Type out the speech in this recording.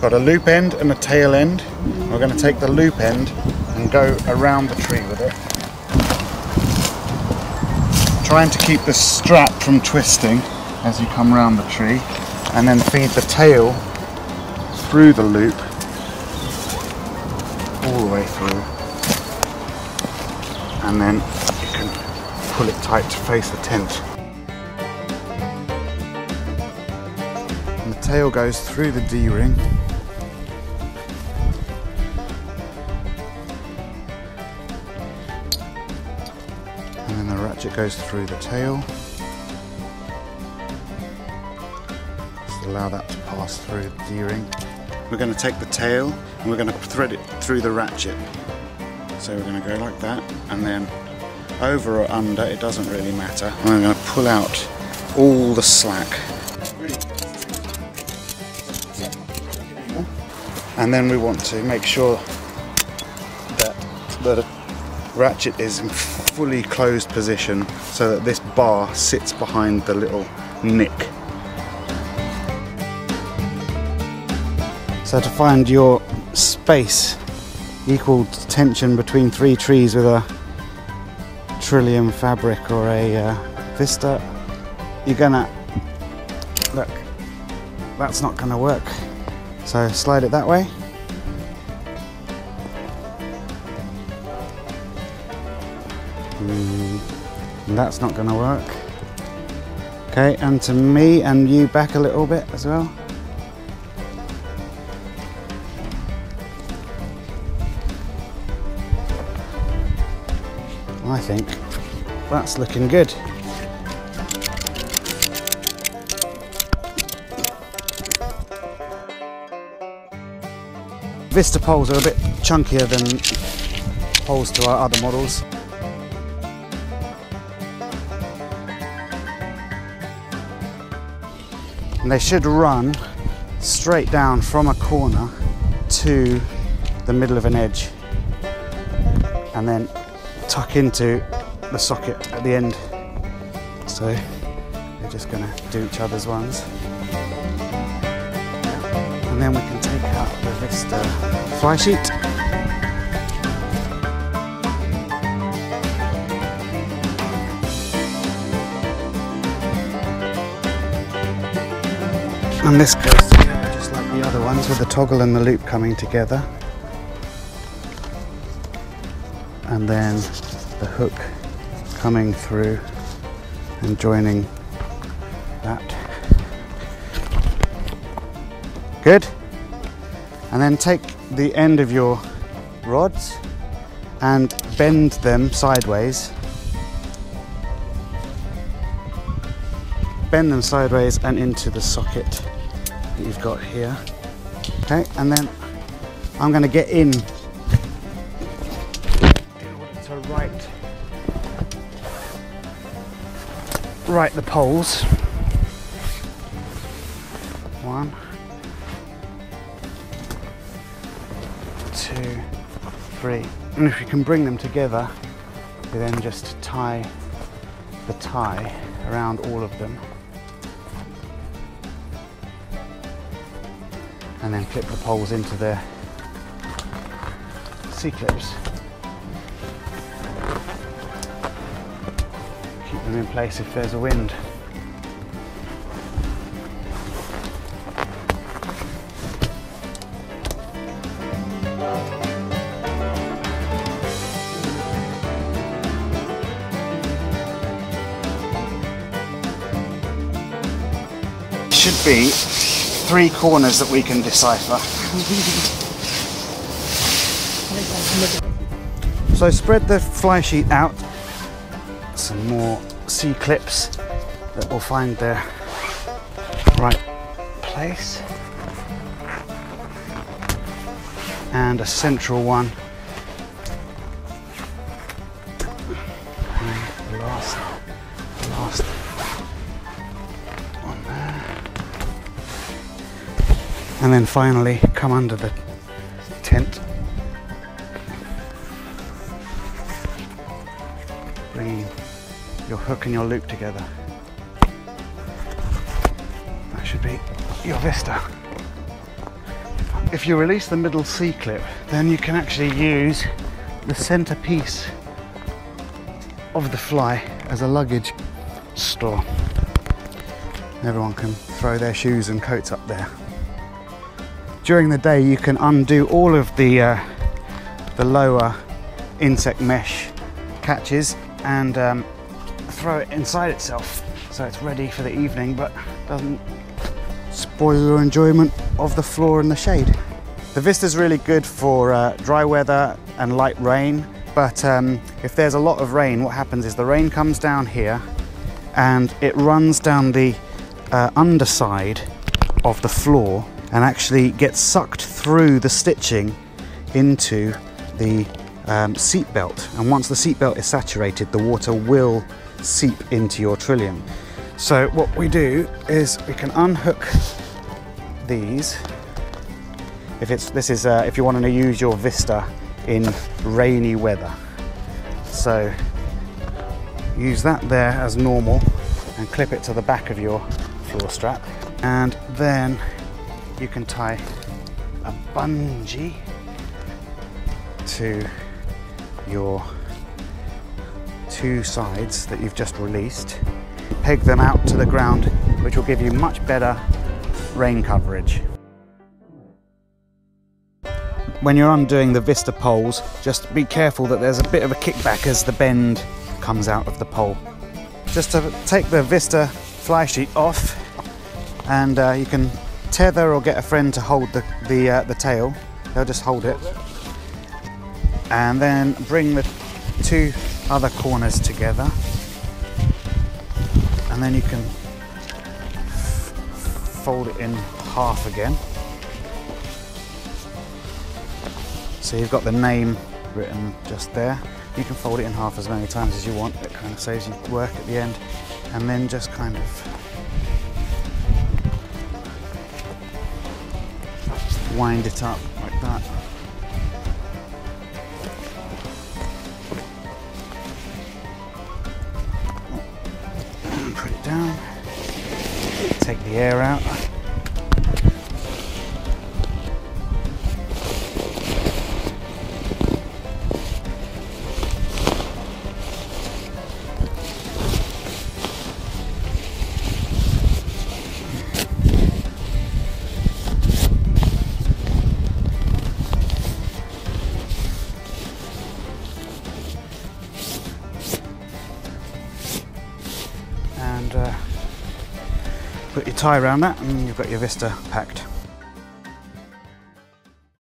got a loop end and a tail end. We're going to take the loop end and go around the tree with it, trying to keep the strap from twisting as you come around the tree, and then feed the tail through the loop all the way through, and then you can pull it tight to face the tent. And the tail goes through the D-ring. And then the ratchet goes through the tail. Just allow that to pass through the D-ring. We're going to take the tail and we're going to thread it through the ratchet. So we're going to go like that, and then over or under, it doesn't really matter. And I'm going to pull out all the slack. And then we want to make sure that the ratchet is in fully closed position so that this bar sits behind the little nick. So to find your space, equal tension between 3 trees with a Trillium fabric or a Vista, you're gonna, look, that's not gonna work. So slide it that way. And that's not gonna work. Okay, and to me and you back a little bit as well. I think that's looking good. Vista poles are a bit chunkier than poles to our other models. And they should run straight down from a corner to the middle of an edge, and then tuck into the socket at the end. So they're just going to do each other's ones. And then we can take out the Vista fly sheet. And this goes together just like the other ones, with the toggle and the loop coming together. And then the hook coming through and joining that. Good. And then take the end of your rods and bend them sideways. Bend them sideways and into the socket that you've got here. Okay, and then I'm going to get in order to right the poles. 1, 2, 3. And if you can bring them together, you then just tie the tie around all of them. And then clip the poles into their C-clips. Keep them in place if there's a wind. Should be 3 corners that we can decipher. So spread the fly sheet out. Some more C-clips that will find their right place. And a central one. And the last one there. And then finally come under the tent, bringing your hook and your loop together. That should be your Vista. If I if you release the middle C-clip, then you can actually use the center piece of the fly as a luggage store. Everyone can throw their shoes and coats up there. During the day, you can undo all of the lower insect mesh catches and throw it inside itself, so it's ready for the evening, but doesn't spoil your enjoyment of the floor and the shade. The Vista's really good for dry weather and light rain, but if there's a lot of rain, what happens is the rain comes down here and it runs down the underside of the floor and actually gets sucked through the stitching into the seat belt. And once the seat belt is saturated, the water will seep into your trillium. So what we do is we can unhook these. If you want to use your Vista in rainy weather. So use that there as normal and clip it to the back of your floor strap, and then you can tie a bungee to your two sides that you've just released. Peg them out to the ground, which will give you much better rain coverage. When you're undoing the Vista poles, just be careful that there's a bit of a kickback as the bend comes out of the pole. Just to take the Vista fly sheet off, and you can tether or get a friend to hold the tail. They'll just hold it, and then bring the two other corners together, and then you can fold it in half again. So you've got the name written just there. You can fold it in half as many times as you want. It kind of saves you work at the end. And then just kind of wind it up like that. And put it down. Take the air out. And put your tie around that, and you've got your Vista packed.